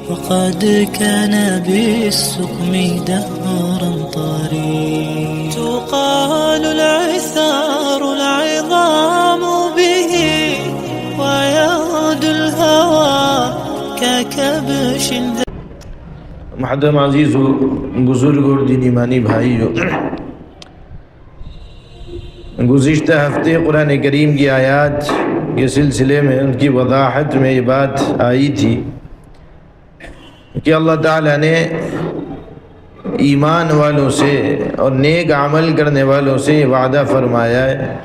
وقد كان بالسقم دهرا طريق تقال العثار العظام به ويغدو الهوى ككبش. محترم عزیز و بزرگ اور دینی مانی بھائیو، گزشتہ ہفتے قرآن کریم کی آیات کے سلسلے میں ان کی وضاحت میں یہ بات آئی تھی کہ اللہ تعالیٰ نے ایمان والوں سے اور نیک عمل کرنے والوں سے وعدہ فرمایا ہے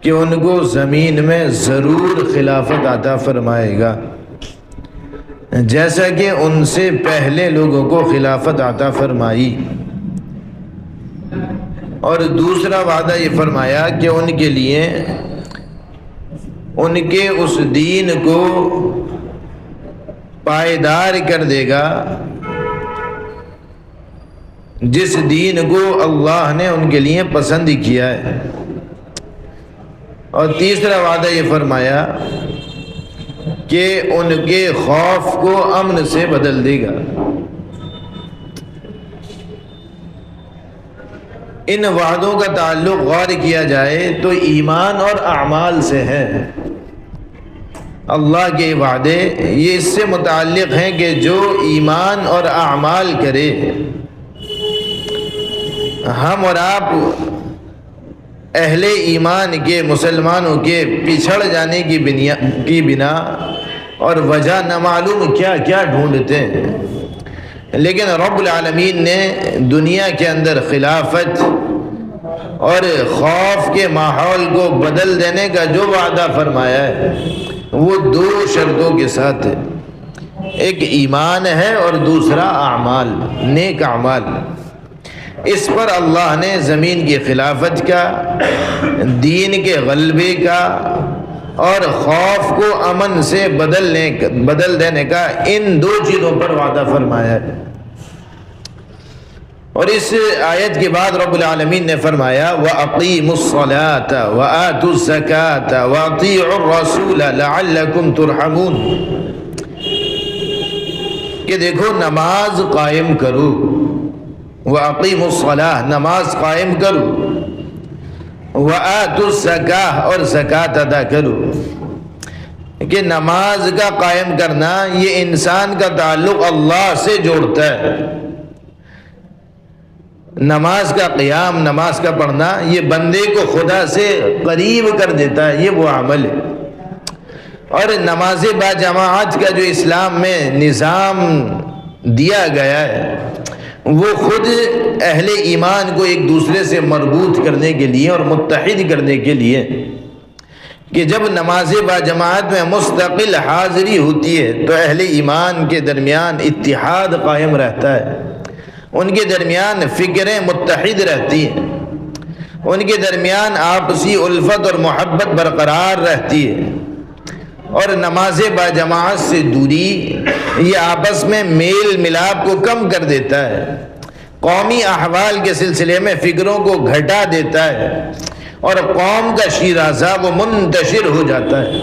کہ ان کو زمین میں ضرور خلافت عطا فرمائے گا، جیسا کہ ان سے پہلے لوگوں کو خلافت عطا فرمائی۔ اور دوسرا وعدہ یہ فرمایا کہ ان کے لیے ان کے اس دین کو پائیدار کر دے گا جس دین کو اللہ نے ان کے لیے پسند کیا ہے۔ اور تیسرا وعدہ یہ فرمایا کہ ان کے خوف کو امن سے بدل دے گا۔ ان وعدوں کا تعلق غور کیا جائے تو ایمان اور اعمال سے ہے۔ اللہ کے وعدے یہ اس سے متعلق ہیں کہ جو ایمان اور اعمال کرے، ہم اور آپ اہل ایمان کے مسلمانوں کے پچھڑ جانے کی بنا اور وجہ نہ معلوم کیا کیا ڈھونڈتے ہیں، لیکن رب العالمین نے دنیا کے اندر خلافت اور خوف کے ماحول کو بدل دینے کا جو وعدہ فرمایا ہے وہ دو شرطوں کے ساتھ ہے، ایک ایمان ہے اور دوسرا اعمال، نیک اعمال۔ اس پر اللہ نے زمین کی خلافت کا، دین کے غلبے کا اور خوف کو امن سے بدل دینے کا، ان دو چیزوں پر وعدہ فرمایا ہے۔ اور اس آیت کے بعد رب العالمین نے فرمایا وَأَقِيمُوا الصَّلَاةَ وَآتُوا الزَّكَاةَ وَأَطِيعُوا الرَّسُولَ لَعَلَّكُمْ تُرْحَمُونَ، کہ دیکھو نماز قائم کرو، وَأَقِيمُوا الصَّلَاةَ نماز قائم کرو، وَآتُوا الزَّكَاةَ اور زکوٰۃ ادا کرو۔ کہ نماز کا قائم کرنا یہ انسان کا تعلق اللہ سے جوڑتا ہے۔ نماز کا قیام، نماز کا پڑھنا یہ بندے کو خدا سے قریب کر دیتا ہے، یہ وہ عمل ہے۔ اور نماز با جماعت کا جو اسلام میں نظام دیا گیا ہے وہ خود اہل ایمان کو ایک دوسرے سے مربوط کرنے کے لیے اور متحد کرنے کے لیے، کہ جب نماز با جماعت میں مستقل حاضری ہوتی ہے تو اہل ایمان کے درمیان اتحاد قائم رہتا ہے، ان کے درمیان فکریں متحد رہتی ہیں، ان کے درمیان آپسی الفت اور محبت برقرار رہتی ہے۔ اور نماز با جماعت سے دوری یہ آپس میں میل ملاپ کو کم کر دیتا ہے، قومی احوال کے سلسلے میں فکروں کو گھٹا دیتا ہے، اور قوم کا شیرازہ وہ منتشر ہو جاتا ہے۔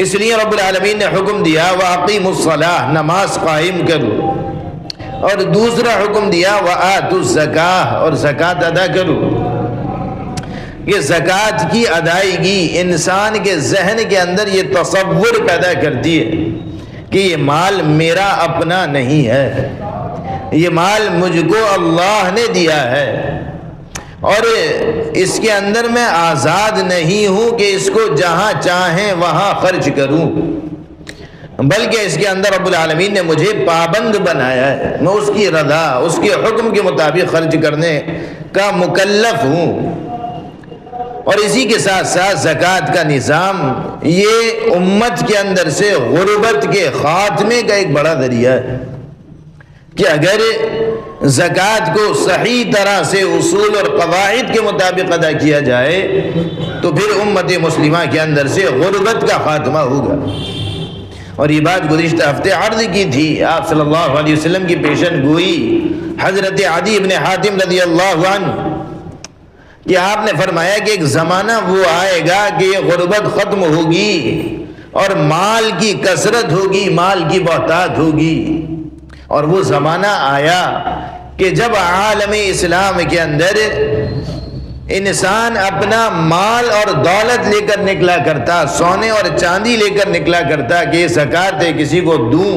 اس لیے رب العالمین نے حکم دیا وَأَقِيمُوا الصَّلَاةَ نماز قائم کرو، اور دوسرا حکم دیا وَآتُوا الزَّكَاةَ اور زکوٰۃ ادا کرو۔ کہ زکوٰۃ کی ادائیگی انسان کے ذہن کے اندر یہ تصور پیدا کرتی ہے کہ یہ مال میرا اپنا نہیں ہے، یہ مال مجھ کو اللہ نے دیا ہے، اور اس کے اندر میں آزاد نہیں ہوں کہ اس کو جہاں چاہیں وہاں خرچ کروں، بلکہ اس کے اندر رب العالمین نے مجھے پابند بنایا ہے، میں اس کی رضا، اس کے حکم کے مطابق خرچ کرنے کا مکلف ہوں۔ اور اسی کے ساتھ ساتھ زکوٰۃ کا نظام یہ امت کے اندر سے غربت کے خاتمے کا ایک بڑا ذریعہ ہے، کہ اگر زکوٰۃ کو صحیح طرح سے اصول اور قواعد کے مطابق ادا کیا جائے تو پھر امت مسلمہ کے اندر سے غربت کا خاتمہ ہوگا۔ اور یہ بات گزشتہ ہفتے عرض کی تھی، آپ صلی اللہ علیہ وسلم کی پیشن گوئی حضرت عدی بن حاتم رضی اللہ عنہ کہ آپ نے فرمایا کہ ایک زمانہ وہ آئے گا کہ یہ غربت ختم ہوگی اور مال کی کثرت ہوگی، مال کی بہتات ہوگی۔ اور وہ زمانہ آیا کہ جب عالم اسلام کے اندر انسان اپنا مال اور دولت لے کر نکلا کرتا، سونے اور چاندی لے کر نکلا کرتا کہ یہ زکوٰۃ ہے کسی کو دوں،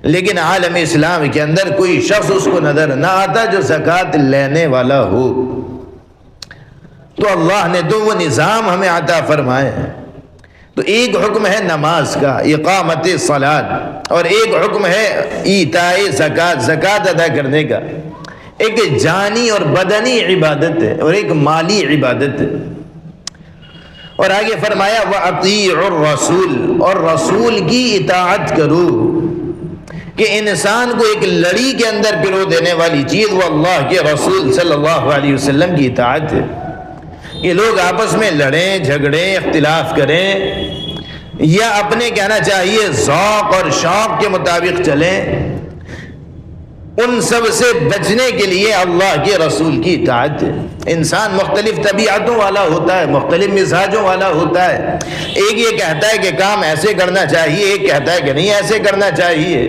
لیکن عالم اسلام کے اندر کوئی شخص اس کو نظر نہ آتا جو زکوٰۃ لینے والا ہو۔ تو اللہ نے تو وہ نظام ہمیں عطا فرمائے۔ تو ایک حکم ہے نماز کا، اقامت الصلاۃ، اور ایک حکم ہے ایتاء زکوٰۃ، زکوٰۃ ادا کرنے کا۔ ایک جانی اور بدنی عبادت ہے اور ایک مالی عبادت ہے۔ اور آگے فرمایا وَأَطِيعُوا الرَّسُولَ، اور رسول کی اطاعت کرو، کہ انسان کو ایک لڑی کے اندر پرو دینے والی چیز وہ اللہ کے رسول صلی اللہ علیہ وسلم کی اطاعت ہے۔ یہ لوگ آپس میں لڑیں، جھگڑیں، اختلاف کریں، یا اپنے کہنا چاہیے ذوق اور شوق کے مطابق چلیں، ان سب سے بچنے کے لیے اللہ کے رسول کی اطاعت ہے۔ انسان مختلف طبیعتوں والا ہوتا ہے، مختلف مزاجوں والا ہوتا ہے۔ ایک یہ کہتا ہے کہ کام ایسے کرنا چاہیے، ایک کہتا ہے کہ نہیں ایسے کرنا چاہیے۔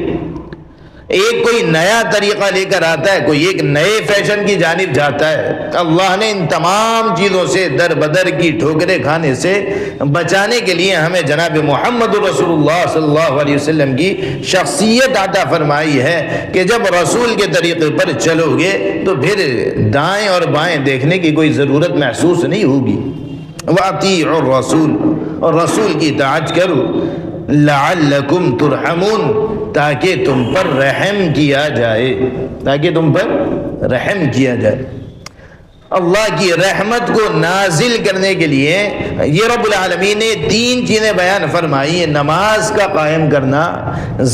ایک کوئی نیا طریقہ لے کر آتا ہے، کوئی ایک نئے فیشن کی جانب جاتا ہے۔ اللہ نے ان تمام چیزوں سے در بدر کی ٹھوکریں کھانے سے بچانے کے لیے ہمیں جناب محمد رسول اللہ صلی اللہ علیہ وسلم کی شخصیت عطا فرمائی ہے کہ جب رسول کے طریقے پر چلو گے تو پھر دائیں اور بائیں دیکھنے کی کوئی ضرورت محسوس نہیں ہوگی۔ وَأَطِيعُوا الرَّسُولَ، اور رسول کی اطاعت کرو، لَعَلَّكُمْ تُرْحَمُونَ، تاکہ تم پر رحم کیا جائے، تاکہ تم پر رحم کیا جائے۔ اللہ کی رحمت کو نازل کرنے کے لیے یہ رب العالمین نے تین چیزیں بیان فرمائی ہیں: نماز کا قائم کرنا،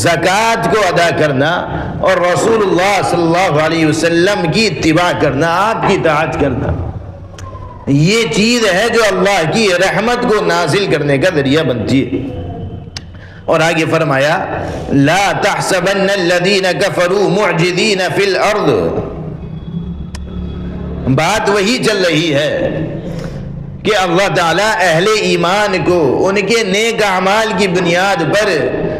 زکوٰۃ کو ادا کرنا، اور رسول اللہ صلی اللہ علیہ وسلم کی اتباع کرنا، آپ کی اطاعت کرنا۔ یہ چیز ہے جو اللہ کی رحمت کو نازل کرنے کا ذریعہ بنتی ہے۔ اور آگے فرمایا لا تحسبن الذین کفروا معجزین فی الارض، بات وہی چل رہی ہے کہ اللہ تعالیٰ اہل ایمان کو ان کے نیک اعمال کی بنیاد پر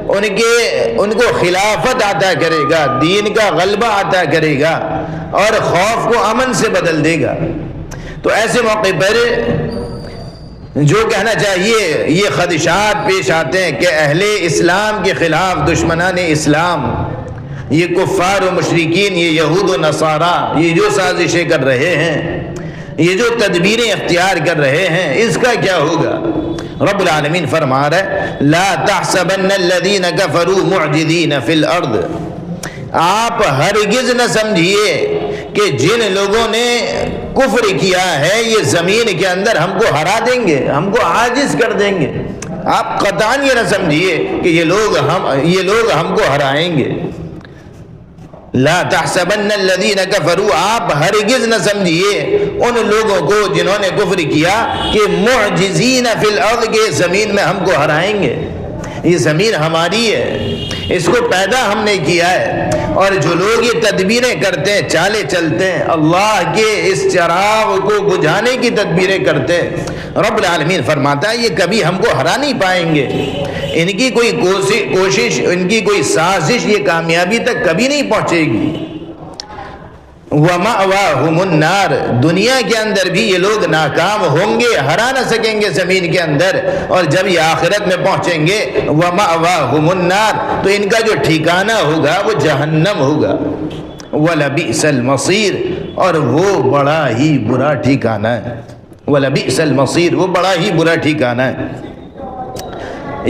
ان کو خلافت عطا کرے گا، دین کا غلبہ عطا کرے گا، اور خوف کو امن سے بدل دے گا۔ تو ایسے موقع پر جو کہنا چاہیے یہ خدشات پیش آتے ہیں کہ اہل اسلام کے خلاف دشمنان اسلام، یہ کفار و مشرکین، یہ یہود و نصارہ، یہ جو سازشیں کر رہے ہیں، یہ جو تدبیریں اختیار کر رہے ہیں، اس کا کیا ہوگا؟ رب العالمین فرما رہا ہے لا تحسبن الذین کفروا معجزین فی الارض، آپ ہرگز نہ سمجھیے کہ جن لوگوں نے کفر کیا ہے یہ زمین کے اندر ہم کو ہرا دیں گے، ہم کو عاجز کر دیں گے۔ آپ قطعاً یہ نہ سمجھیے کہ یہ لوگ ہم کو ہرائیں گے۔ لا تحسبن الذین کفروا، آپ ہرگز نہ سمجھیے ان لوگوں کو جنہوں نے کفر کیا کہ معجزین فی الارض، کے زمین میں ہم کو ہرائیں گے۔ یہ زمین ہماری ہے، اس کو پیدا ہم نے کیا ہے، اور جو لوگ یہ تدبیریں کرتے ہیں، چالیں چلتے ہیں، اللہ کے اس چراغ کو بجھانے کی تدبیریں کرتے ہیں، رب العالمین فرماتا ہے یہ کبھی ہم کو ہرا نہیں پائیں گے۔ ان کی کوئی کوشش، ان کی کوئی سازش یہ کامیابی تک کبھی نہیں پہنچے گی۔ وَمَأْوَاهُمُ النَّارُ، دنیا کے اندر بھی یہ لوگ ناکام ہوں گے، ہرا نہ سکیں گے زمین کے اندر، اور جب یہ آخرت میں پہنچیں گے وَمَأْوَاهُمُ النَّارُ، تو ان کا جو ٹھکانہ ہوگا وہ جہنم ہوگا۔ وَلَبِئْسَ الْمَصِيرُ، اور وہ بڑا ہی برا ٹھکانہ ہے۔ وَلَبِئْسَ الْمَصِيرُ، وہ بڑا ہی برا ٹھکانہ ہے۔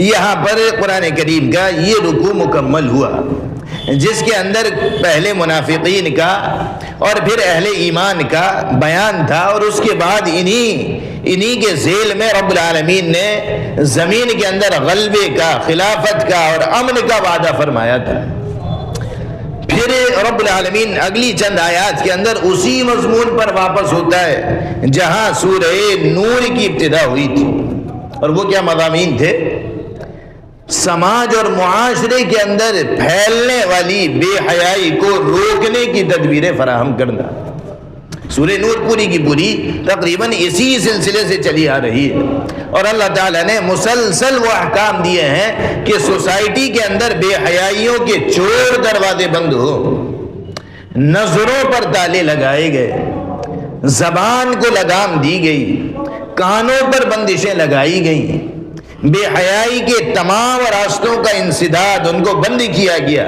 یہاں پر قرآن کریم کا یہ رکوع مکمل ہوا جس کے اندر پہلے منافقین کا اور پھر اہل ایمان کا بیان تھا، اور اس کے بعد انہی کے ذیل میں رب العالمین نے زمین کے اندر غلبے کا، خلافت کا اور امن کا وعدہ فرمایا تھا۔ پھر رب العالمین اگلی چند آیات کے اندر اسی مضمون پر واپس ہوتا ہے جہاں سورہ نور کی ابتدا ہوئی تھی، اور وہ کیا مضامین تھے؟ سماج اور معاشرے کے اندر پھیلنے والی بے حیائی کو روکنے کی تدبیریں فراہم کرنا۔ سورہ نور پوری کی پوری تقریباً اسی سلسلے سے چلی آ رہی ہے، اور اللہ تعالیٰ نے مسلسل وہ احکام دیے ہیں کہ سوسائٹی کے اندر بے حیائیوں کے چور دروازے بند ہو، نظروں پر تالے لگائے گئے، زبان کو لگام دی گئی، کانوں پر بندشیں لگائی گئیں، بے حیائی کے تمام راستوں کا انسداد ان کو بند کیا گیا،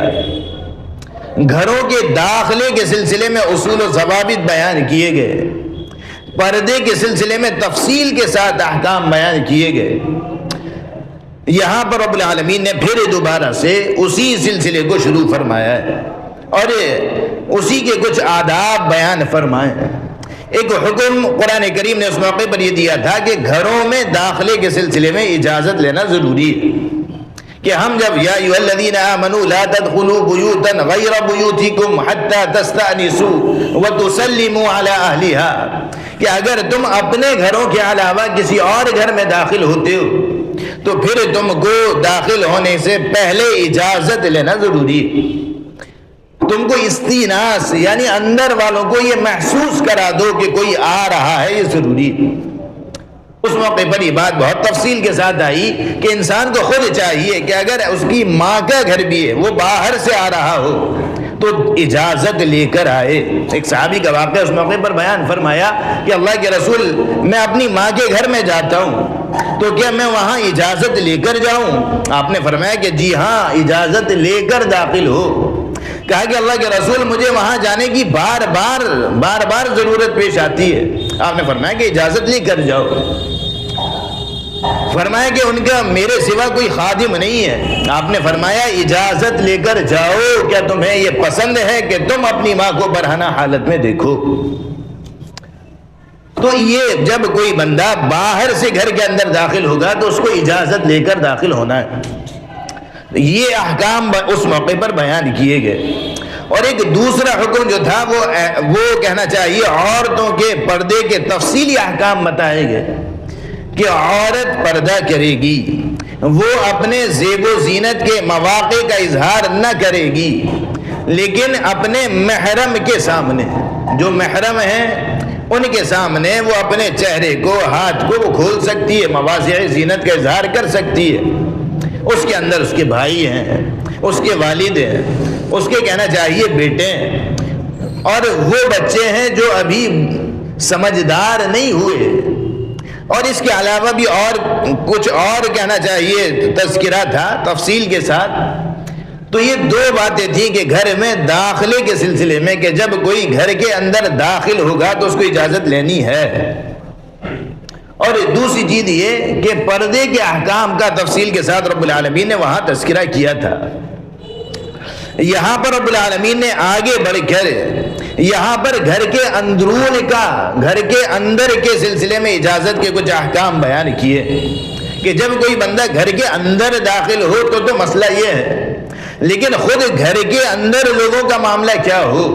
گھروں کے داخلے کے سلسلے میں اصول و ضوابط بیان کیے گئے، پردے کے سلسلے میں تفصیل کے ساتھ احکام بیان کیے گئے۔ یہاں پر رب العالمین نے پھر دوبارہ سے اسی سلسلے کو شروع فرمایا ہے اور اسی کے کچھ آداب بیان فرمائے۔ ایک حکم قرآن کریم نے اس موقع پر یہ دیا تھا کہ گھروں میں داخلے کے سلسلے میں اجازت لینا ضروری ہے، کہ ہم جب یا ایھا الذین آمنوا لا تدخلوا بیوتا غیر بیوتکم حتی تستأنسوا وتسلموا علی اہلها، کہ اگر تم اپنے گھروں کے علاوہ کسی اور گھر میں داخل ہوتے ہو تو پھر تم کو داخل ہونے سے پہلے اجازت لینا ضروری ہے، تم کو استئناس یعنی اندر والوں کو یہ محسوس کرا دو کہ کوئی آ رہا ہے، یہ ضروری ہے۔ اس موقع پر یہ بات بہت تفصیل کے ساتھ آئی کہ انسان کو خود چاہیے کہ اگر اس کی ماں کا گھر بھی ہے، وہ باہر سے آ رہا ہو تو اجازت لے کر آئے۔ ایک صحابی کا واقعہ اس موقع پر بیان فرمایا کہ اللہ کے رسول، میں اپنی ماں کے گھر میں جاتا ہوں تو کیا میں وہاں اجازت لے کر جاؤں؟ آپ نے فرمایا کہ جی ہاں، اجازت لے کر داخل ہو۔ کہا کہ اللہ کے رسول، مجھے وہاں جانے کی بار بار ضرورت پیش آتی ہے۔ آپ نے فرمایا کہ اجازت لے کر جاؤ۔ فرمایا کہ ان کا میرے سوا کوئی خادم نہیں ہے۔ آپ نے فرمایا اجازت لے کر جاؤ، کیا تمہیں یہ پسند ہے کہ تم اپنی ماں کو برہنہ حالت میں دیکھو؟ تو یہ جب کوئی بندہ باہر سے گھر کے اندر داخل ہوگا تو اس کو اجازت لے کر داخل ہونا ہے۔ یہ احکام اس موقع پر بیان کیے گئے۔ اور ایک دوسرا حکم جو تھا وہ کہنا چاہیے عورتوں کے پردے کے تفصیلی احکام بتائے گئے کہ عورت پردہ کرے گی، وہ اپنے زیب و زینت کے مواقع کا اظہار نہ کرے گی، لیکن اپنے محرم کے سامنے، جو محرم ہیں ان کے سامنے وہ اپنے چہرے کو، ہاتھ کو وہ کھول سکتی ہے، مواضع زینت کا اظہار کر سکتی ہے۔ اس کے اندر اس کے بھائی ہیں، اس کے والد ہیں، اس کے کہنا چاہیے بیٹے ہیں، اور وہ بچے ہیں جو ابھی سمجھدار نہیں ہوئے، اور اس کے علاوہ بھی اور کچھ اور کہنا چاہیے تذکرہ تھا تفصیل کے ساتھ۔ تو یہ دو باتیں تھیں کہ گھر میں داخلے کے سلسلے میں کہ جب کوئی گھر کے اندر داخل ہوگا تو اس کو اجازت لینی ہے، اور دوسری چیز یہ کہ پردے کے احکام کا تفصیل کے ساتھ رب العالمین نے وہاں تذکرہ کیا تھا۔ یہاں پر رب العالمین نے آگے بڑھ کر یہاں پر گھر کے اندرون کا، گھر کے اندر کے سلسلے میں اجازت کے کچھ احکام بیان کیے کہ جب کوئی بندہ گھر کے اندر داخل ہو تو مسئلہ یہ ہے، لیکن خود گھر کے اندر لوگوں کا معاملہ کیا ہو،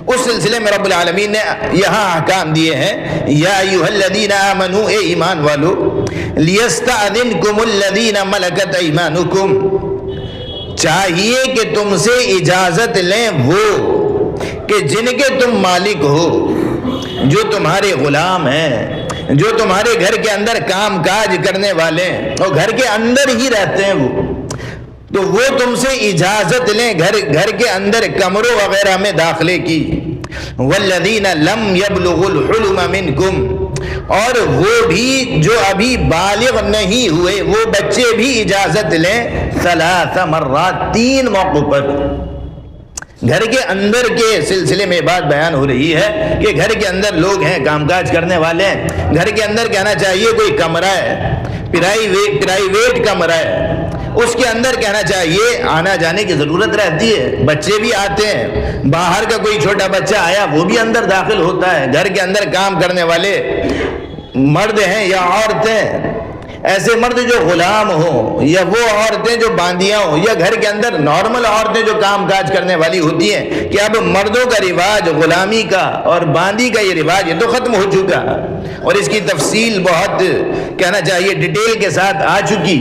اس سلسلے میں رب العالمین نے یہاں احکام دیے ہیں۔ یا ایھا الذین آمنوا، اے ایمان والو، لیستأذنکم الذین ملکت ایمانکم، چاہیے کہ تم سے اجازت لیں وہ کہ جن کے تم مالک ہو، جو تمہارے غلام ہیں، جو تمہارے گھر کے اندر کام کاج کرنے والے ہیں اور گھر کے اندر ہی رہتے ہیں، تو وہ تم سے اجازت لیں گھر کے اندر کمروں وغیرہ میں داخلے کی۔ والذین لم یبلغوا الحلم منکم، اور وہ بھی جو ابھی بالغ نہیں ہوئے وہ بچے بھی اجازت لیں 3 مرات، 3 موقعوں پر۔ گھر کے اندر کے سلسلے میں بات بیان ہو رہی ہے کہ گھر کے اندر لوگ ہیں، کام کاج کرنے والے ہیں، گھر کے اندر کہنا چاہیے کوئی کمرہ ہے، پرائیویٹ کمرہ ہے، اس کے اندر کہنا چاہیے آنا جانے کی ضرورت رہتی ہے، بچے بھی آتے ہیں، باہر کا کوئی چھوٹا بچہ آیا وہ بھی اندر داخل ہوتا ہے، گھر کے اندر کام کرنے والے مرد ہیں یا عورتیں، ایسے مرد جو غلام ہوں یا وہ عورتیں جو باندیاں ہوں یا گھر کے اندر نارمل عورتیں جو کام کاج کرنے والی ہوتی ہیں، کہ اب مردوں کا رواج غلامی کا اور باندی کا یہ رواج یہ تو ختم ہو چکا، اور اس کی تفصیل بہت کہنا چاہیے ڈیٹیل کے ساتھ آ چکی۔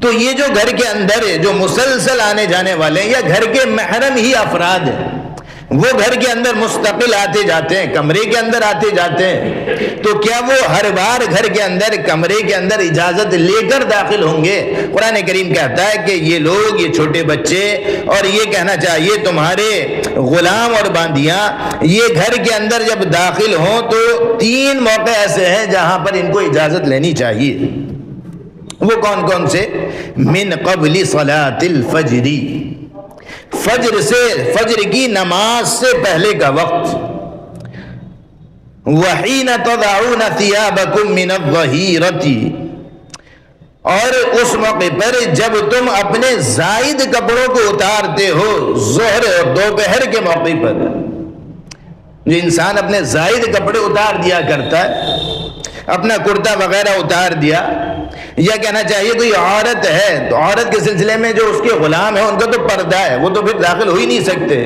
تو یہ جو گھر کے اندر جو مسلسل آنے جانے والے ہیں یا گھر کے محرم ہی افراد ہیں، وہ گھر کے اندر مستقل آتے جاتے ہیں، کمرے کے اندر آتے جاتے ہیں، تو کیا وہ ہر بار گھر کے اندر کمرے کے اندر اجازت لے کر داخل ہوں گے؟ قرآن کریم کہتا ہے کہ یہ لوگ، یہ چھوٹے بچے، اور یہ کہنا چاہیے تمہارے غلام اور باندیاں، یہ گھر کے اندر جب داخل ہوں تو 3 موقع ایسے ہیں جہاں پر ان کو اجازت لینی چاہیے۔ وہ کون کون سے؟ من قبل صلاۃ الفجر، فجر کی نماز سے پہلے کا وقت، وحین تضعون ثیابکم من الظہیرۃ، اور اس موقع پر جب تم اپنے زائد کپڑوں کو اتارتے ہو، ظہر اور دوپہر کے موقع پر جو انسان اپنے زائد کپڑے اتار دیا کرتا ہے، اپنا کرتا وغیرہ اتار دیا، یا کہنا چاہیے کوئی عورت ہے تو عورت کے سلسلے میں جو اس کے غلام ہیں ان کا تو پردہ ہے، وہ تو پھر داخل ہو ہی نہیں سکتے،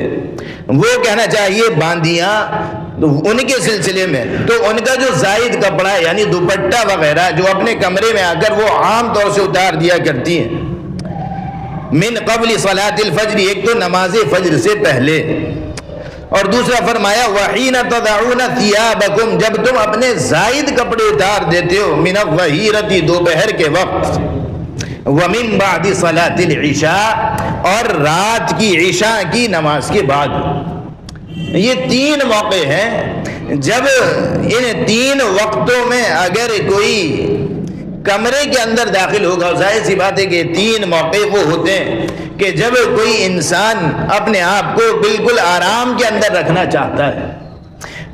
وہ کہنا چاہیے باندیاں، تو ان کے سلسلے میں تو ان کا جو زائد کپڑا ہے یعنی دوپٹہ وغیرہ جو اپنے کمرے میں آ کر وہ عام طور سے اتار دیا کرتی ہیں۔ من قبل صلاۃ الفجر، ایک تو نماز فجر سے پہلے، اور دوسرا فرمایا وحین تضعون ثیابکم، جب تم اپنے زائد کپڑے اتار دیتے ہو، من الظہیرۃ، دوپہر کے وقت، ومن بعد صلاۃ العشاء، اور رات کی عشاء کی نماز کے بعد۔ یہ 3 موقع ہیں، جب ان 3 وقتوں میں اگر کوئی کمرے کے اندر داخل ہوگا، ظاہر سی بات ہے کہ 3 موقع وہ ہوتے ہیں کہ جب کوئی انسان اپنے آپ کو بالکل آرام کے اندر رکھنا چاہتا ہے،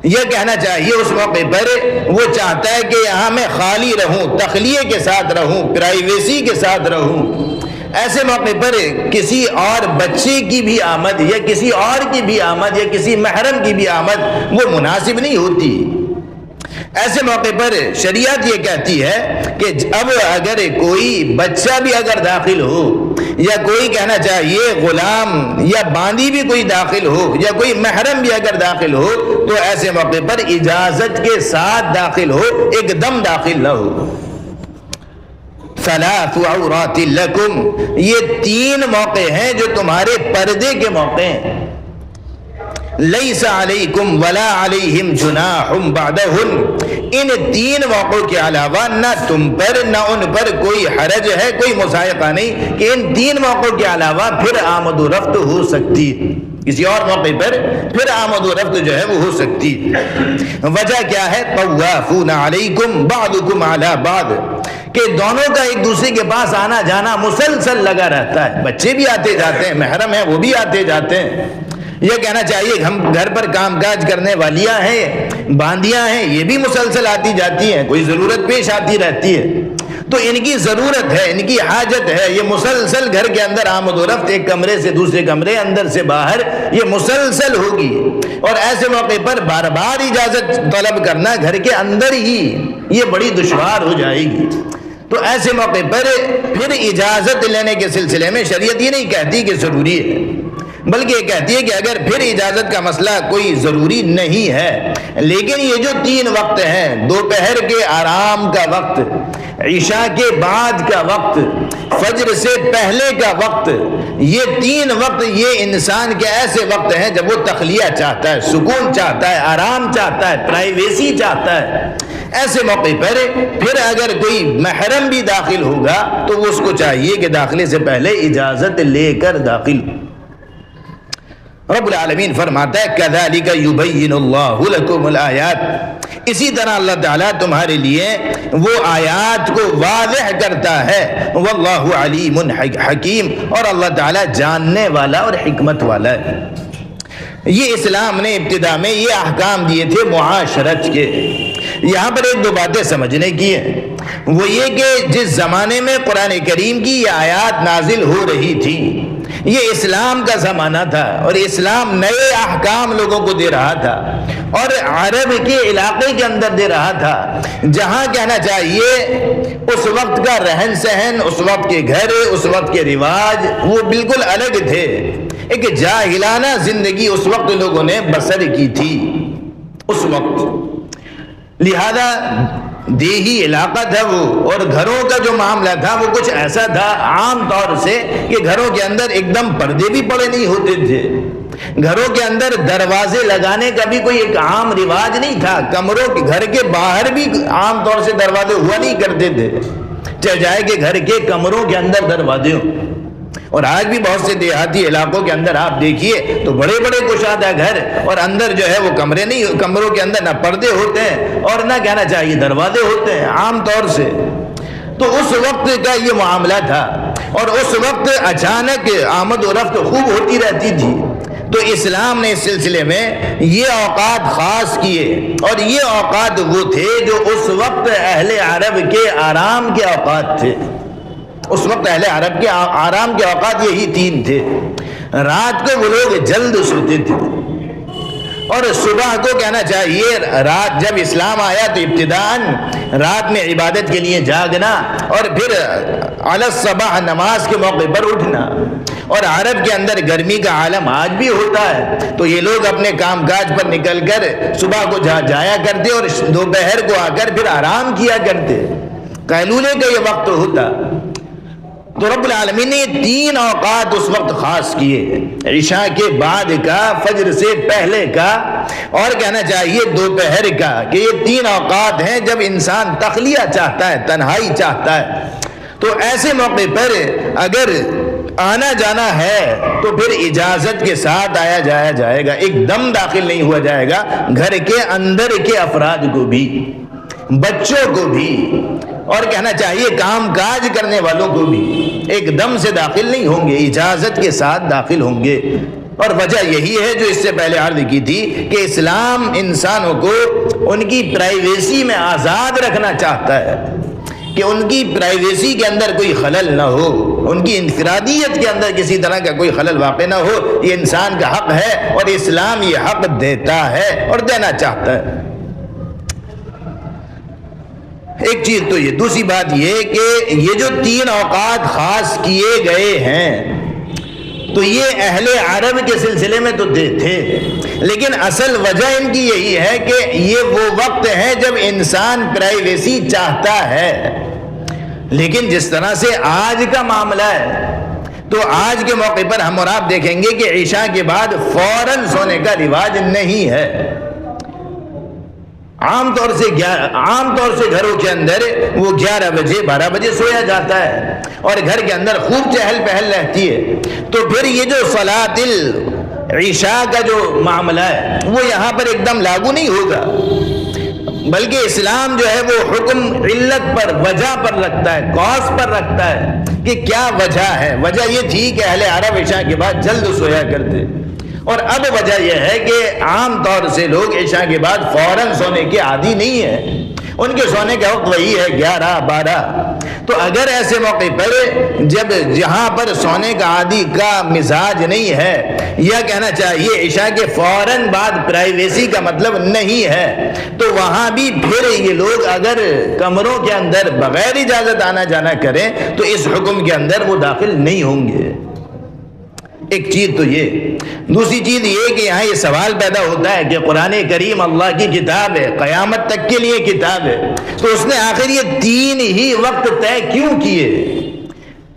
یہ کہنا چاہیے اس موقع پر وہ چاہتا ہے کہ یہاں میں خالی رہوں، تخلیے کے ساتھ رہوں، پرائیویسی کے ساتھ رہوں، ایسے موقع پر کسی اور بچے کی بھی آمد یا کسی اور کی بھی آمد یا کسی محرم کی بھی آمد وہ مناسب نہیں ہوتی۔ ایسے موقع پر شریعت یہ کہتی ہے کہ اب اگر کوئی بچہ بھی اگر داخل ہو، یا کوئی کہنا چاہیے غلام یا باندی بھی کوئی داخل ہو، یا کوئی محرم بھی اگر داخل ہو، تو ایسے موقع پر اجازت کے ساتھ داخل ہو، ایک دم داخل نہ ہو۔ ثلاث عورات لکم، یہ 3 موقع ہیں جو تمہارے پردے کے موقع ہیں۔ لیس علیکم ولا علیہم جناح بعدہن، ان 3 موقعوں کے علاوہ نہ تم پر نہ ان پر کوئی حرج ہے، کوئی مضائقہ نہیں کہ ان 3 موقعوں کے علاوہ پھر آمد و رفت ہو سکتی ہے، کسی اور موقع پر پھر آمد و رفت جو ہے وہ ہو سکتی ہے۔ وجہ کیا ہے؟ طوافون علیکم بعضکم علی بعض، کہ دونوں کا ایک دوسرے کے پاس آنا جانا مسلسل لگا رہتا ہے، بچے بھی آتے جاتے ہیں، محرم ہیں وہ بھی آتے جاتے ہیں، یہ کہنا چاہیے ہم گھر پر کام کاج کرنے والیاں ہیں، باندیاں ہیں، یہ بھی مسلسل آتی جاتی ہیں، کوئی ضرورت پیش آتی رہتی ہے، تو ان کی ضرورت ہے، ان کی حاجت ہے، یہ مسلسل گھر کے اندر آمد و رفت، ایک کمرے سے دوسرے کمرے، اندر سے باہر، یہ مسلسل ہوگی، اور ایسے موقع پر بار بار اجازت طلب کرنا گھر کے اندر ہی یہ بڑی دشوار ہو جائے گی۔ تو ایسے موقع پر پھر اجازت لینے کے سلسلے میں شریعت یہ نہیں کہتی کہ ضروری ہے، بلکہ یہ کہتی ہے کہ اگر پھر اجازت کا مسئلہ کوئی ضروری نہیں ہے، لیکن یہ جو 3 وقت ہیں، دوپہر کے آرام کا وقت، عشاء کے بعد کا وقت، فجر سے پہلے کا وقت، یہ 3 وقت یہ انسان کے ایسے وقت ہیں جب وہ تخلیہ چاہتا ہے، سکون چاہتا ہے، آرام چاہتا ہے، پرائیویسی چاہتا ہے۔ ایسے موقع پر پھر اگر کوئی محرم بھی داخل ہوگا تو اس کو چاہیے کہ داخلے سے پہلے اجازت لے کر داخل۔ رب العالمین فرماتا ہے کذالک یبین اللہ لکم الآیات، اسی طرح اللہ تعالیٰ تمہارے لیے وہ آیات کو واضح کرتا ہے، واللہ علیم حکیم، اور اللہ تعالیٰ جاننے والا اور حکمت والا ہے۔ یہ اسلام نے ابتدا میں یہ احکام دیے تھے معاشرت کے، یہاں پر 1-2 باتیں سمجھنے کی ہیں، وہ یہ کہ جس زمانے میں قرآن کریم کی یہ آیات نازل ہو رہی تھی یہ اسلام کا زمانہ تھا، اور اسلام نئے احکام لوگوں کو دے رہا تھا، اور عرب کے علاقے کے اندر دے رہا تھا جہاں کہنا چاہیے اس وقت کا رہن سہن، اس وقت کے گھر، اس وقت کے رواج وہ بالکل الگ تھے، ایک جاہلانہ زندگی اس وقت لوگوں نے بسر کی تھی اس وقت، لہذا دیہی علاقہ تھا وہ، اور گھروں کا جو معاملہ تھا وہ کچھ ایسا تھا عام طور سے کہ گھروں کے اندر ایک دم پردے بھی پڑے نہیں ہوتے تھے، گھروں کے اندر دروازے لگانے کا بھی کوئی ایک عام رواج نہیں تھا، کمروں کے گھر کے باہر بھی عام طور سے دروازے ہوا نہیں کرتے تھے، چاہے جائے کہ گھر کے کمروں کے اندر دروازے ہوں۔ اور آج بھی بہت سے دیہاتی علاقوں کے اندر آپ دیکھیے تو بڑے بڑے کشادہ گھر، اور اندر جو ہے وہ کمرے نہیں، کمروں کے اندر نہ پردے ہوتے ہیں اور نہ کہنا چاہیے دروازے ہوتے ہیں عام طور سے۔ تو اس وقت کا یہ معاملہ تھا، اور اس وقت اچانک آمد و رفت خوب ہوتی رہتی تھی، تو اسلام نے اس سلسلے میں یہ اوقات خاص کیے، اور یہ اوقات وہ تھے جو اس وقت اہل عرب کے آرام کے اوقات تھے۔ اس وقت اہل عرب کے آرام کے اوقات یہی تین تھے۔ رات کو وہ لوگ جلد سوتے تھے، اور صبح کو کہنا چاہیے رات جب اسلام آیا تو ابتداً رات میں عبادت کے لیے جاگنا، اور پھر علی الصباح نماز کے موقع پر اٹھنا۔ اور عرب کے اندر گرمی کا عالم آج بھی ہوتا ہے، تو یہ لوگ اپنے کام کاج پر نکل کر صبح کو جایا کرتے اور دوپہر کو آ کر پھر آرام کیا کرتے، قیلولے کا یہ وقت ہوتا۔ تو رب العالمین نے تین اوقات اس وقت خاص کیے، عشاء کے بعد کا، فجر سے پہلے کا، اور کہنا چاہیے دوپہر کا، کہ یہ تین اوقات ہیں جب انسان تخلیہ چاہتا ہے، تنہائی چاہتا ہے، تو ایسے موقع پر اگر آنا جانا ہے تو پھر اجازت کے ساتھ آیا جایا جائے گا، ایک دم داخل نہیں ہوا جائے گا، گھر کے اندر کے افراد کو بھی، بچوں کو بھی، اور کہنا چاہیے کام کاج کرنے والوں کو بھی ایک دم سے داخل نہیں ہوں گے، اجازت کے ساتھ داخل ہوں گے۔ اور وجہ یہی ہے جو اس سے پہلے عرض کی تھی کہ اسلام انسانوں کو ان کی پرائیویسی میں آزاد رکھنا چاہتا ہے، کہ ان کی پرائیویسی کے اندر کوئی خلل نہ ہو، ان کی انفرادیت کے اندر کسی طرح کا کوئی خلل واقع نہ ہو۔ یہ انسان کا حق ہے، اور اسلام یہ حق دیتا ہے اور دینا چاہتا ہے۔ ایک چیز تو یہ، دوسری بات یہ کہ یہ جو تین اوقات خاص کیے گئے ہیں تو یہ اہل عرب کے سلسلے میں تو تھے، لیکن اصل وجہ ان کی یہی ہے کہ یہ وہ وقت ہے جب انسان پرائیویسی چاہتا ہے۔ لیکن جس طرح سے آج کا معاملہ ہے، تو آج کے موقع پر ہم اور آپ دیکھیں گے کہ عشاء کے بعد فوراً سونے کا رواج نہیں ہے۔ عام طور سے گھروں کے اندر وہ 11 بجے 12 بجے سویا جاتا ہے، اور گھر کے اندر خوب چہل پہل رہتی ہے۔ تو پھر یہ جو صلاۃ العشاء کا جو معاملہ ہے وہ یہاں پر ایک دم لاگو نہیں ہوگا، بلکہ اسلام جو ہے وہ حکم علت پر، وجہ پر رکھتا ہے، کاز پر رکھتا ہے کہ کیا وجہ ہے۔ وجہ یہ تھی کہ اہل عرب عشاء کے بعد جلد سویا کرتے، اور اب وجہ یہ ہے کہ عام طور سے لوگ عشاء کے بعد فوراً سونے کے عادی نہیں ہیں، ان کے سونے کا وقت وہی ہے 11 12۔ تو اگر ایسے موقع پر جہاں پر سونے کا عادی کا مزاج نہیں ہے، یا کہنا چاہیے عشاء کے فوراً بعد پرائیویسی کا مطلب نہیں ہے، تو وہاں بھی پھر یہ لوگ اگر کمروں کے اندر بغیر اجازت آنا جانا کریں تو اس حکم کے اندر وہ داخل نہیں ہوں گے۔ ایک چیز تو یہ، دوسری چیز یہ کہ یہاں یہ سوال پیدا ہوتا ہے کہ قرآن کریم اللہ کی کتاب ہے، قیامت تک کے لیے کتاب ہے، تو اس نے آخر یہ تین ہی وقت طے کیوں کیے؟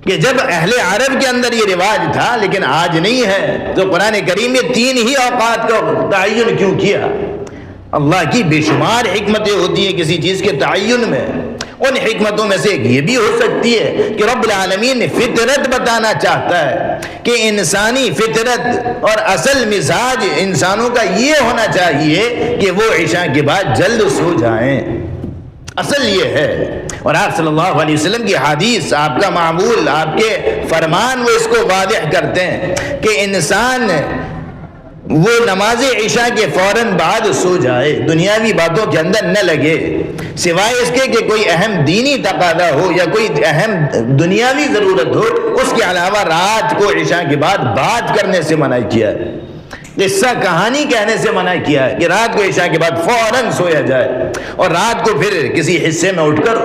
کہ جب اہل عرب کے اندر یہ رواج تھا لیکن آج نہیں ہے، تو قرآن کریم میں تین ہی اوقات کا تعین کیوں کیا؟ اللہ کی بے شمار حکمتیں ہوتی ہیں کسی چیز کے تعین میں، ان حکمتوں میں سے ایک یہ بھی ہو سکتی ہے کہ رب العالمین فطرت بتانا چاہتا ہے کہ انسانی فطرت اور اصل مزاج انسانوں کا یہ ہونا چاہیے کہ وہ عشاء کے بعد جلد سو جائیں، اصل یہ ہے۔ اور آپ صلی اللہ علیہ وسلم کی حدیث، آپ کا معمول، آپ کے فرمان وہ اس کو واضح کرتے ہیں کہ انسان وہ نماز عشاء کے فوراً بعد سو جائے، دنیاوی باتوں کے اندر نہ لگے، سوائے اس کے کہ کوئی اہم دینی تقاضا ہو یا کوئی اہم دنیاوی ضرورت ہو، اس کے علاوہ رات کو عشاء کے بعد بات کرنے سے منع کیا ہے، قصہ کہانی کہنے سے منع کیا ہے کہ رات کو عشاء کے بعد فوراً سویا جائے، اور رات کو پھر کسی حصے میں اٹھ کر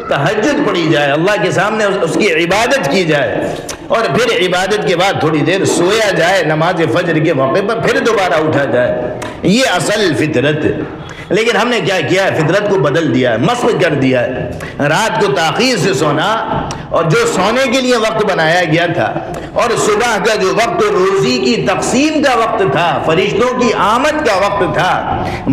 تہجد پڑھی جائے، اللہ کے سامنے اس کی عبادت کی جائے، اور پھر عبادت کے بعد تھوڑی دیر سویا جائے، نماز فجر کے موقع پر پھر دوبارہ اٹھا جائے۔ یہ اصل فطرت ہے۔ لیکن ہم نے کیا کیا ہے؟ فطرت کو بدل دیا ہے، مسخ کر دیا ہے۔ رات کو تاخیر سے سونا، اور جو سونے کے لیے وقت بنایا گیا تھا، اور صبح کا جو وقت روزی کی تقسیم کا وقت تھا، فرشتوں کی آمد کا وقت تھا،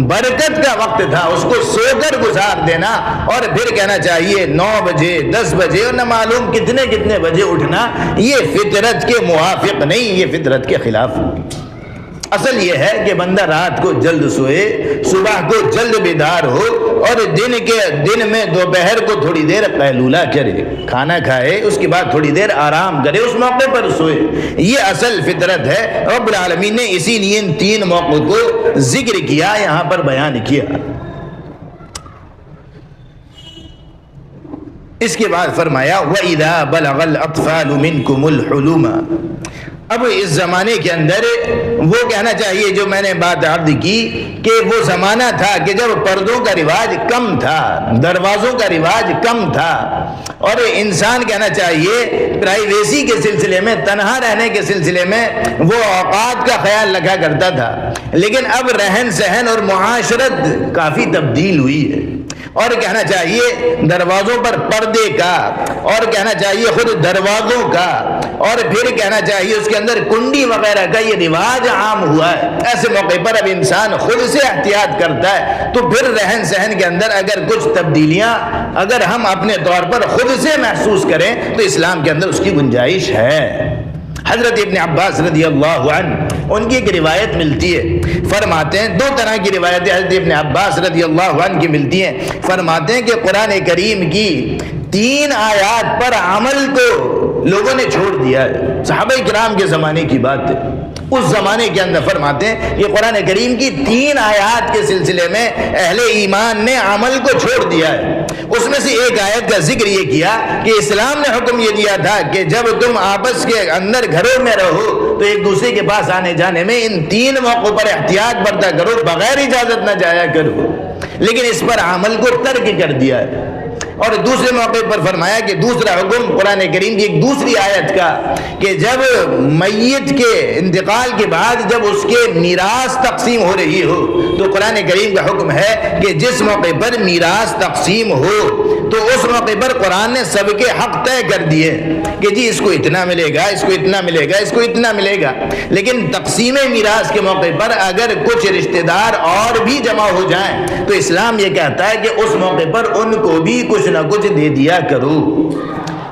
برکت کا وقت تھا، اس کو سو کر گزار دینا اور پھر کہنا چاہیے 9 بجے 10 بجے اور نہ معلوم کتنے بجے اٹھنا، یہ فطرت کے موافق نہیں، یہ فطرت کے خلاف۔ اصل یہ ہے کہ بندہ رات کو جلد سوئے، صبح کو جلد بیدار ہو، اور دن میں دوپہر کو تھوڑی دیر قیلولہ کرے، کھانا کھائے، اس کے بعد تھوڑی دیر آرام کرے، اس موقع پر سوئے۔ یہ اصل فطرت ہے۔ رب العالمین نے اسی لیے ان 3 موقعوں کو ذکر کیا، یہاں پر بیان کیا۔ اس کے بعد فرمایا وَإِذَا بَلَغَ الْأَطْفَالُ مِنْكُمُ الْحُلُومَ۔ اب اس زمانے کے اندر وہ کہنا چاہیے جو میں نے بات عرض کی کہ وہ زمانہ تھا کہ جب پردوں کا رواج کم تھا، دروازوں کا رواج کم تھا، اور انسان کہنا چاہیے پرائیویسی کے سلسلے میں، تنہا رہنے کے سلسلے میں وہ اوقات کا خیال رکھا کرتا تھا۔ لیکن اب رہن سہن اور معاشرت کافی تبدیل ہوئی ہے، اور کہنا چاہیے دروازوں پر پردے کا، اور کہنا چاہیے خود دروازوں کا، اور پھر کہنا چاہیے اس کے اندر کنڈی وغیرہ کا یہ رواج عام ہوا ہے۔ ایسے موقع پر اب انسان خود سے احتیاط کرتا ہے، تو پھر رہن سہن کے اندر اگر کچھ تبدیلیاں اگر ہم اپنے طور پر خود سے محسوس کریں تو اسلام کے اندر اس کی گنجائش ہے۔ حضرت ابن عباس رضی اللہ عنہ، ان کی ایک روایت ملتی ہے، فرماتے ہیں 2 طرح کی روایتیں حضرت ابن عباس رضی اللہ عنہ کی ملتی ہیں۔ فرماتے ہیں کہ قرآن کریم کی 3 آیات پر عمل کو لوگوں نے چھوڑ دیا ہے۔ صحابہ کرام کے زمانے کی بات ہے، اس زمانے کے اندر فرماتے ہیں کہ قرآن کریم کی 3 آیات کے سلسلے میں اہل ایمان نے عمل کو چھوڑ دیا ہے۔ اس میں سے ایک آیت کا ذکر یہ کیا کہ اسلام نے حکم یہ دیا تھا کہ جب تم آپس کے اندر گھروں میں رہو تو ایک دوسرے کے پاس آنے جانے میں ان 3 موقعوں پر احتیاط برتا کرو، بغیر اجازت نہ جایا کرو، لیکن اس پر عمل کو ترک کر دیا ہے۔ اور دوسرے موقع پر فرمایا کہ دوسرا حکم قرآن کریم کی ایک دوسری آیت کا کہ جب میت کے انتقال کے بعد جب اس کے میراث تقسیم ہو رہی ہو تو قرآن کریم کا حکم ہے کہ جس موقع پر میراث تقسیم ہو تو اس موقع پر قرآن نے سب کے حق طے کر دیے کہ جی اس کو اتنا ملے گا، اس کو اتنا ملے گا، اس کو اتنا ملے گا۔ لیکن تقسیم میراث کے موقع پر اگر کچھ رشتہ دار اور بھی جمع ہو جائیں تو اسلام یہ کہتا ہے کہ اس موقع پر ان کو بھی کچھ نہ کچھ دے دیا کرو۔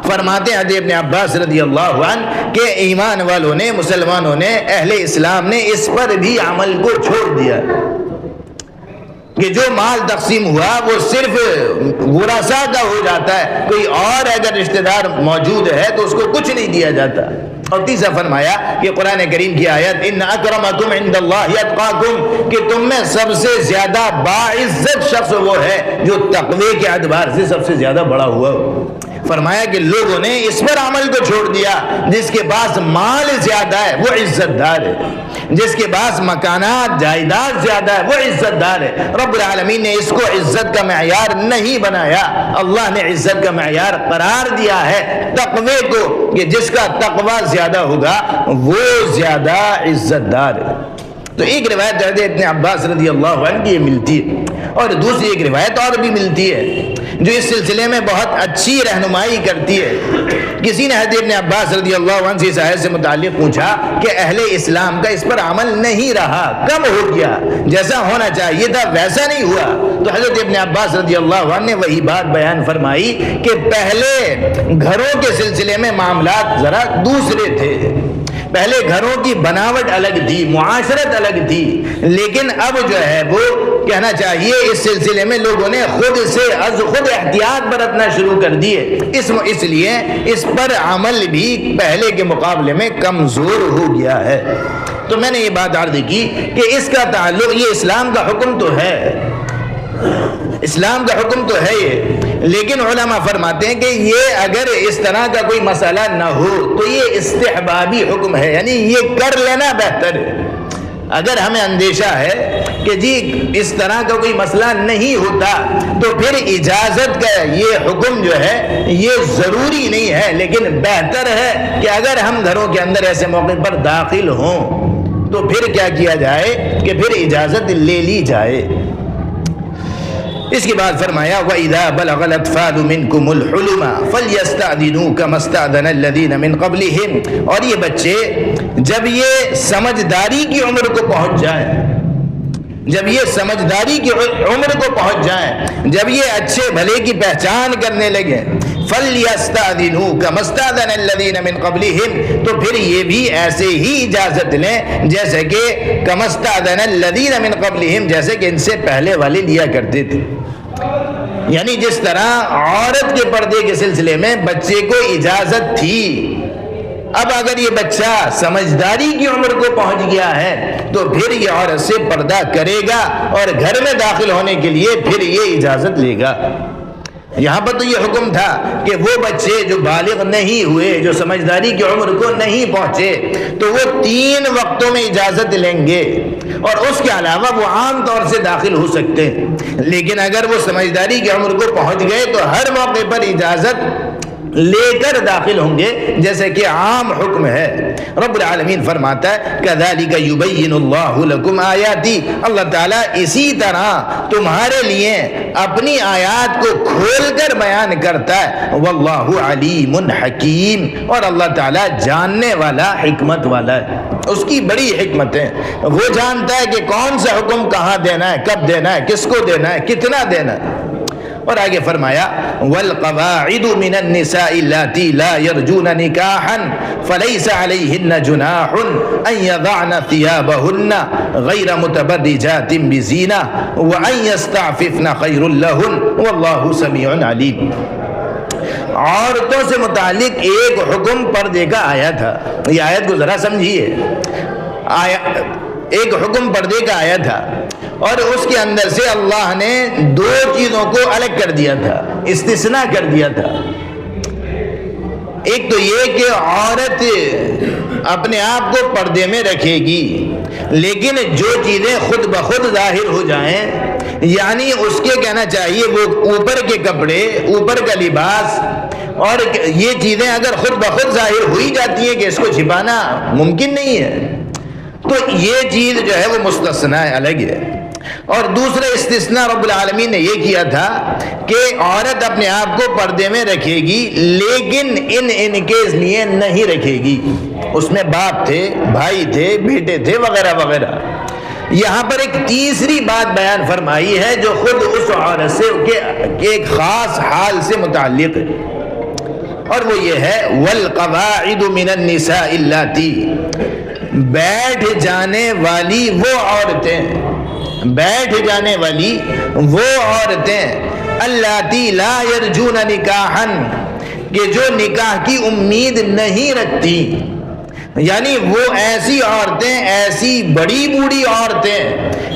فرماتے ہیں حضرت ابن عباس رضی اللہ عنہ کہ ایمان والوں نے، مسلمانوں نے، اہل اسلام نے اس پر بھی عمل کو چھوڑ دیا کہ جو مال تقسیم ہوا وہ صرف ورثاء کا ہو جاتا ہے، کوئی اور اگر رشتہ دار موجود ہے تو اس کو کچھ نہیں دیا جاتا۔ اور تیسرا فرمایا کہ قرآن کریم کی آیت ان اکرمکم عند اللہ اتقاکم، کہ تم میں سب سے زیادہ باعزت شخص وہ ہے جو تقوی کے اعتبار سے سب سے زیادہ بڑا ہوا ہو۔ فرمایا کہ لوگوں نے اس پر عمل کو چھوڑ دیا، جس کے پاس مال زیادہ ہے وہ عزت دار ہے، جس کے پاس مکانات جائیداد زیادہ ہے وہ عزت دار ہے۔ رب العالمین نے اس کو عزت کا معیار نہیں بنایا، اللہ نے عزت کا معیار قرار دیا ہے تقوی کو، کہ جس کا تقوی زیادہ ہوگا وہ زیادہ عزت دار ہے۔ تو ایک روایت حضرت ابن عباس رضی اللہ عنہ کی ملتی ہے، اور دوسری ایک روایت اور بھی ملتی ہے جو اس سلسلے میں بہت اچھی رہنمائی کرتی ہے۔ کسی نے حضرت ابن عباس رضی اللہ عنہ سے اس آیت سے متعلق پوچھا کہ اہل اسلام کا اس پر عمل نہیں رہا، کم ہو گیا، جیسا ہونا چاہیے تھا ویسا نہیں ہوا۔ تو حضرت ابن عباس رضی اللہ عنہ نے وہی بات بیان فرمائی کہ پہلے گھروں کے سلسلے میں معاملات ذرا دوسرے تھے، پہلے گھروں کی بناوٹ الگ تھی، معاشرت الگ تھی، لیکن اب جو ہے وہ کہنا چاہیے اس سلسلے میں لوگوں نے خود سے از خود احتیاط برتنا شروع کر دیے، اس لیے اس پر عمل بھی پہلے کے مقابلے میں کمزور ہو گیا ہے۔ تو میں نے یہ بات عرض کی کہ اس کا تعلق، یہ اسلام کا حکم تو ہے، اسلام کا حکم تو ہے یہ، لیکن علماء فرماتے ہیں کہ یہ اگر اس طرح کا کوئی مسئلہ نہ ہو تو یہ استحبابی حکم ہے، یعنی یہ کر لینا بہتر ہے۔ اگر ہمیں اندیشہ ہے کہ جی اس طرح کا کوئی مسئلہ نہیں ہوتا تو پھر اجازت کا یہ حکم جو ہے یہ ضروری نہیں ہے، لیکن بہتر ہے کہ اگر ہم گھروں کے اندر ایسے موقع پر داخل ہوں تو پھر کیا کیا جائے کہ پھر اجازت لے لی جائے۔ اس کے بعد فرمایا وَإِذَا بَلَغَ الْأَطْفَالُ مِنْكُمُ الْحُلُمَ فَلْيَسْتَأْذِنُوا كَمَا اسْتَأْذَنَ الَّذِينَ مِنْ قَبْلِهِمْ، اور یہ بچے جب یہ سمجھداری کی عمر کو پہنچ جائیں، جب یہ سمجھداری کی عمر کو پہنچ جائیں، جب یہ اچھے بھلے کی پہچان کرنے لگے، فَلْيَسْتَأْذِنُوا كَمَا اسْتَأْذَنَ الَّذِينَ مِنْ قَبْلِهِمْ، تو پھر یہ بھی ایسے ہی اجازت لیں جیسے کہ كَمَا اسْتَأْذَنَ الَّذِينَ مِنْ قَبْلِهِمْ، جیسے کہ ان سے پہلے والے لیا کرتے تھے۔ یعنی جس طرح عورت کے پردے کے سلسلے میں بچے کو اجازت تھی، اب اگر یہ بچہ سمجھداری کی عمر کو پہنچ گیا ہے تو پھر یہ عورت سے پردہ کرے گا اور گھر میں داخل ہونے کے لیے پھر یہ اجازت لے گا۔ یہاں پر تو یہ حکم تھا کہ وہ بچے جو بالغ نہیں ہوئے، جو سمجھداری کی عمر کو نہیں پہنچے، تو وہ 3 وقتوں میں اجازت لیں گے، اور اس کے علاوہ وہ عام طور سے داخل ہو سکتے ہیں۔ لیکن اگر وہ سمجھداری کی عمر کو پہنچ گئے تو ہر موقع پر اجازت لے کر داخل ہوں گے، جیسے کہ عام حکم ہے۔ رب العالمین فرماتا ہے كَذَلِكَ يُبَيِّنُ اللَّهُ لَكُمْ آيَاتِهِ، اللہ تعالیٰ اسی طرح تمہارے لیے اپنی آیات کو کھول کر بیان کرتا ہے۔ وَاللَّهُ عَلِيمٌ حَكِيمٌ، اور اللہ تعالیٰ جاننے والا، حکمت والا ہے، اس کی بڑی حکمت ہے، وہ جانتا ہے کہ کون سا حکم کہاں دینا ہے، کب دینا ہے، کس کو دینا ہے، کتنا دینا ہے۔ اور آگے فرمایا وَالْقَوَاعِدُ مِنَ النِّسَاءِ اللَّاتِي لَا يَرْجُونَ نِكَاحًا فَلَيْسَ عَلَيْهِنَّ جُنَاحٌ أَن يَضَعْنَ ثِيَابَهُنَّ غَيْرَ مُتَبَرِّجَاتٍ بِزِينَةٍ وَأَن يَسْتَعْفِفْنَ خَيْرٌ لَهُنَّ وَاللَّهُ سَمِيعٌ عَلِيمٌ۔ عورتوں سے متعلق ایک حکم پردے کا آیا تھا، یہ آیت کو ذرا سمجھیے، ایک حکم پردے کا آیا تھا، اور اس کے اندر سے اللہ نے 2 چیزوں کو الگ کر دیا تھا، استثناء کر دیا تھا۔ ایک تو یہ کہ عورت اپنے آپ کو پردے میں رکھے گی، لیکن جو چیزیں خود بخود ظاہر ہو جائیں، یعنی اس کے کہنا چاہیے وہ اوپر کے کپڑے، اوپر کا لباس، اور یہ چیزیں اگر خود بخود ظاہر ہو ہی جاتی ہیں کہ اس کو چھپانا ممکن نہیں ہے، تو یہ چیز جو ہے وہ مستثنیٰ الگ ہے۔ اور دوسرا استثناء رب العالمین نے یہ کیا تھا کہ عورت اپنے آپ کو پردے میں رکھے گی، لیکن ان کے لیے نہیں رکھے گی۔ اس میں باپ تھے، بھائی تھے، بیٹے تھے، وغیرہ وغیرہ۔ یہاں پر ایک تیسری بات بیان فرمائی ہے جو خود اس عورت سے کہ ایک خاص حال سے متعلق ہے، اور وہ یہ ہے وَالْقَوَاعِدُ مِنَ النِّسَاءِ اللَّاتِي، بیٹھ جانے والی وہ عورتیں، بیٹھ جانے والی وہ عورتیں اللاتی لا یرجون نکاحا، کہ جو نکاح کی امید نہیں رکھتی، یعنی وہ ایسی عورتیں، ایسی بڑی بوڑھی عورتیں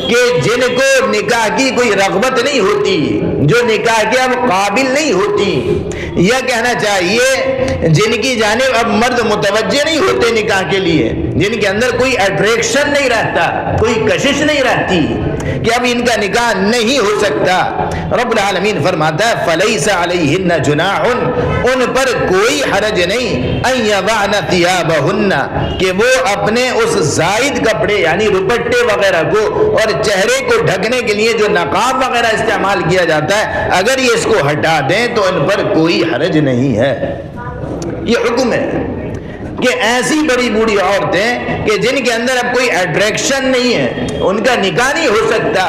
کہ جن کو نکاح کی کوئی رغبت نہیں ہوتی، جو نکاح کے اب قابل نہیں ہوتی، یا کہنا چاہیے جن کی جانب اب مرد متوجہ نہیں ہوتے نکاح کے لیے، جن کے اندر کوئی اٹریکشن نہیں رہتا، کوئی کشش نہیں رہتی کہ اب ان کا نکاح نہیں ہو سکتا۔ رب العالمین فرماتا ہے فَلَيْسَ عَلَيْهِنَّ جُنَاحٌ، ان پر کوئی حرج نہیں، أَن يَضَعْنَ ثِيَابَهُنَّ، کہ وہ اپنے اس زائد کپڑے یعنی دوپٹے وغیرہ کو اور چہرے کو ڈھکنے کے لیے جو نقاب وغیرہ استعمال کیا جاتا ہے، اگر یہ اس کو ہٹا دیں تو ان پر کوئی حرج نہیں ہے۔ یہ حکم ہے کہ ایسی بڑی بوڑھی عورتیں کہ جن کے اندر اب کوئی اٹریکشن نہیں ہے، ان کا نکاح نہیں ہو سکتا،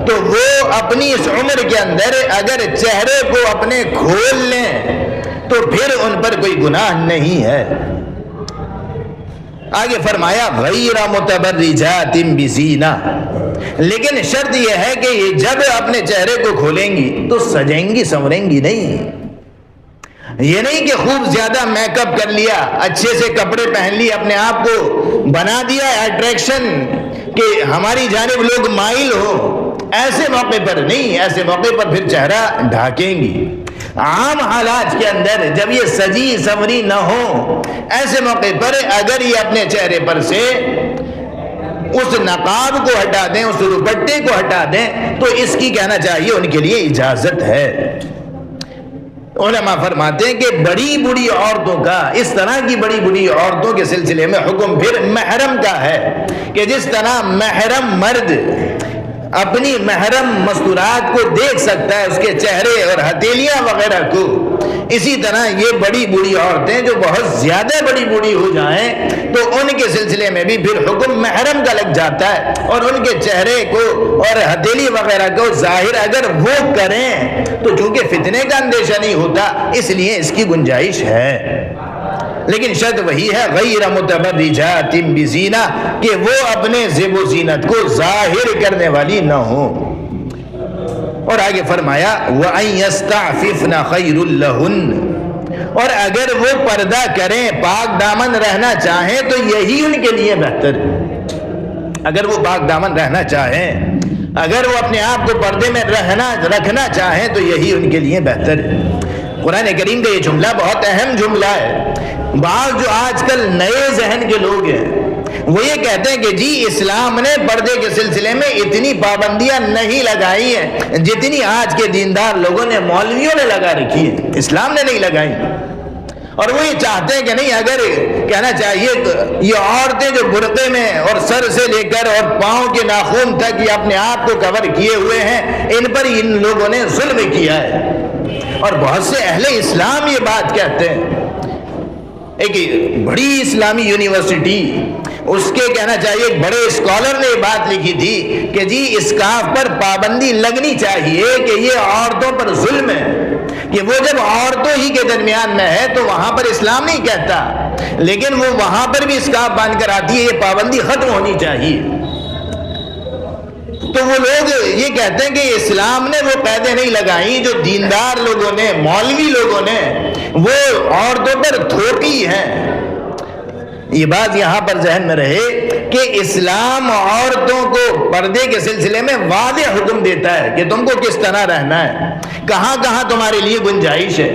تو وہ اپنی اس عمر کے اندر اگر چہرے کو اپنے کھول لیں تو پھر ان پر کوئی گناہ نہیں ہے۔ آگے فرمایا غیر متبرجات بزینہ، لیکن شرط یہ ہے کہ یہ جب اپنے چہرے کو کھولیں گی تو سجیں گی سنوریں گی نہیں۔ یہ نہیں کہ خوب زیادہ میک اپ کر لیا، اچھے سے کپڑے پہن لیے، اپنے آپ کو بنا دیا اٹریکشن کہ ہماری جانب لوگ مائل ہو، ایسے موقع پر نہیں، ایسے موقع پر پھر چہرہ ڈھانکیں گی۔ عام حالات کے اندر جب یہ سجی سنوری نہ ہو، ایسے موقع پر اگر یہ اپنے چہرے پر سے اس نقاب کو ہٹا دیں، اس دوپٹے کو ہٹا دیں، تو اس کی کہنا چاہیے ان کے لیے اجازت ہے۔ علماء فرماتے ہیں کہ بڑی بڑی عورتوں کا، اس طرح کی بڑی بڑی عورتوں کے سلسلے میں حکم پھر محرم کا ہے، کہ جس طرح محرم مرد اپنی محرم مستورات کو دیکھ سکتا ہے، اس کے چہرے اور ہتھیلیاں وغیرہ کو، اسی طرح یہ بڑی بوڑھی عورتیں جو بہت زیادہ بڑی بوڑھی ہو جائیں تو ان کے سلسلے میں بھی پھر حکم محرم کا لگ جاتا ہے، اور ان کے چہرے کو اور ہتھیلی وغیرہ کو ظاہر اگر وہ کریں تو چونکہ فتنے کا اندیشہ نہیں ہوتا اس لیے اس کی گنجائش ہے، لیکن شرط وہی ہے غیر متبرجات بزینہ، کہ وہ اپنے زیب و زینت کو ظاہر کرنے والی نہ ہو۔ اور آگے فرمایا وَأَن يَسْتَعْفِفْنَ خَيْرٌ لَهُنَّ، اور اگر وہ پردہ کریں، پاک دامن رہنا چاہیں تو یہی ان کے لیے بہتر ہے۔ اگر وہ پاک دامن رہنا چاہیں، اگر وہ اپنے آپ کو پردے میں رکھنا چاہیں تو یہی ان کے لیے بہتر ہے۔ قرآن کریم کا یہ جملہ بہت اہم جملہ ہے۔ بعض جو آج کل نئے ذہن کے لوگ ہیں وہ یہ کہتے ہیں کہ جی اسلام نے پردے کے سلسلے میں اتنی پابندیاں نہیں لگائی ہیں جتنی آج کے دیندار لوگوں نے، مولویوں نے لگا رکھی ہے، اسلام نے نہیں لگائی۔ اور وہ یہ چاہتے ہیں کہ نہیں، اگر کہنا چاہیے یہ عورتیں جو برقعے میں اور سر سے لے کر اور پاؤں کے ناخن تک یہ اپنے آپ کو کور کیے ہوئے ہیں، ان پر ان لوگوں نے ظلم کیا ہے۔ اور بہت سے اہل اسلام یہ بات کہتے ہیں۔ ایک بڑی اسلامی یونیورسٹی، اس کے کہنا چاہیے ایک بڑے اسکالر نے یہ بات لکھی تھی کہ جی اسکارف پر پابندی لگنی چاہیے کہ یہ عورتوں پر ظلم ہے، کہ وہ جب عورتوں ہی کے درمیان میں ہے تو وہاں پر اسلام نہیں کہتا، لیکن وہ وہاں پر بھی اسکارف باندھ کر آتی ہے، یہ پابندی ختم ہونی چاہیے۔ تو وہ لوگ یہ کہتے ہیں کہ اسلام نے وہ قیدیں نہیں لگائیں جو دیندار لوگوں نے، مولوی لوگوں نے وہ عورتوں پر تھوپی ہیں۔ یہ بات یہاں پر ذہن میں رہے کہ اسلام عورتوں کو پردے کے سلسلے میں واضح حکم دیتا ہے کہ تم کو کس طرح رہنا ہے، کہاں کہاں تمہارے لیے گنجائش ہے۔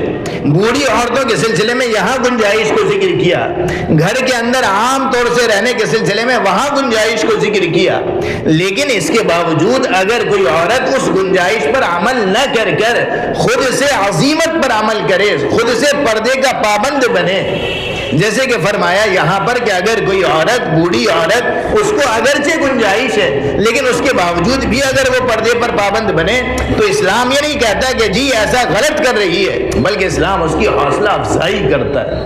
بوڑھی عورتوں کے سلسلے میں یہاں گنجائش کو ذکر کیا، گھر کے اندر عام طور سے رہنے کے سلسلے میں وہاں گنجائش کو ذکر کیا، لیکن اس کے باوجود اگر کوئی عورت اس گنجائش پر عمل نہ کر کر خود سے عزیمت پر عمل کرے، خود سے پردے کا پابند بنے، جیسے کہ فرمایا یہاں پر کہ اگر کوئی عورت، بوڑھی عورت، اس کو اگرچہ گنجائش ہے لیکن اس کے باوجود بھی اگر وہ پردے پر پابند بنے تو اسلام یہ نہیں کہتا کہ جی ایسا غلط کر رہی ہے، بلکہ اسلام اس کی حوصلہ افزائی کرتا ہے،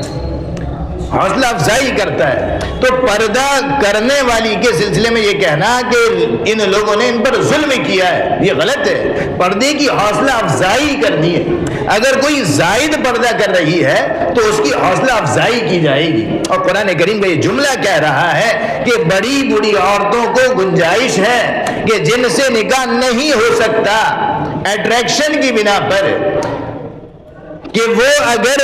حوصلہ افزائی کرتا ہے۔ تو پردہ کرنے والی کے سلسلے میں یہ کہنا کہ ان لوگوں نے ان پر ظلم کیا ہے، یہ غلط ہے۔ پردے کی حوصلہ افزائی کرنی ہے۔ اگر کوئی زائد پردہ کر رہی ہے تو اس کی حوصلہ افزائی کی جائے گی۔ اور قرآن کریم میں یہ جملہ کہہ رہا ہے کہ بڑی بوڑھی عورتوں کو گنجائش ہے کہ جن سے نکاح نہیں ہو سکتا اٹریکشن کی بنا پر، کہ وہ اگر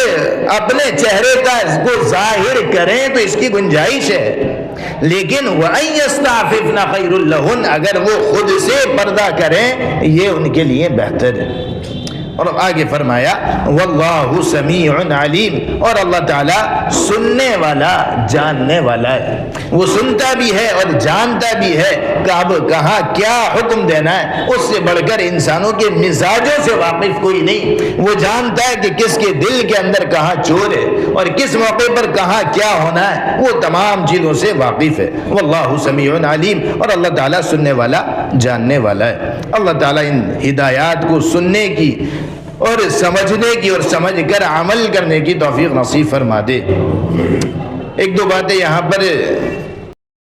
اپنے چہرے کا کو ظاہر کریں تو اس کی گنجائش ہے، لیکن وَأَن يَسْتَعْفِفْنَ خَيْرٌ لَهُنَّ، اگر وہ خود سے پردہ کریں یہ ان کے لیے بہتر ہے۔ اور آگے فرمایا واللہ سمیع علیم، اور اللہ تعالیٰ سننے والا، جاننے والا ہے، وہ سنتا بھی ہے اور جانتا بھی ہے کہ اب کہاں کیا حکم دینا ہے۔ اس سے بڑھ کر انسانوں کے مزاجوں سے واقف کوئی نہیں، وہ جانتا ہے کہ کس کے دل کے اندر کہاں چور ہے اور کس موقع پر کہاں کیا ہونا ہے، وہ تمام چیزوں سے واقف ہے۔ واللہ سمیع علیم، اور اللہ تعالیٰ سننے والا، جاننے والا ہے۔ اللہ تعالیٰ ان ہدایات کو سننے کی اور سمجھنے کی اور سمجھ کر عمل کرنے کی توفیق نصیب فرما دے۔ ایک دو باتیں یہاں پر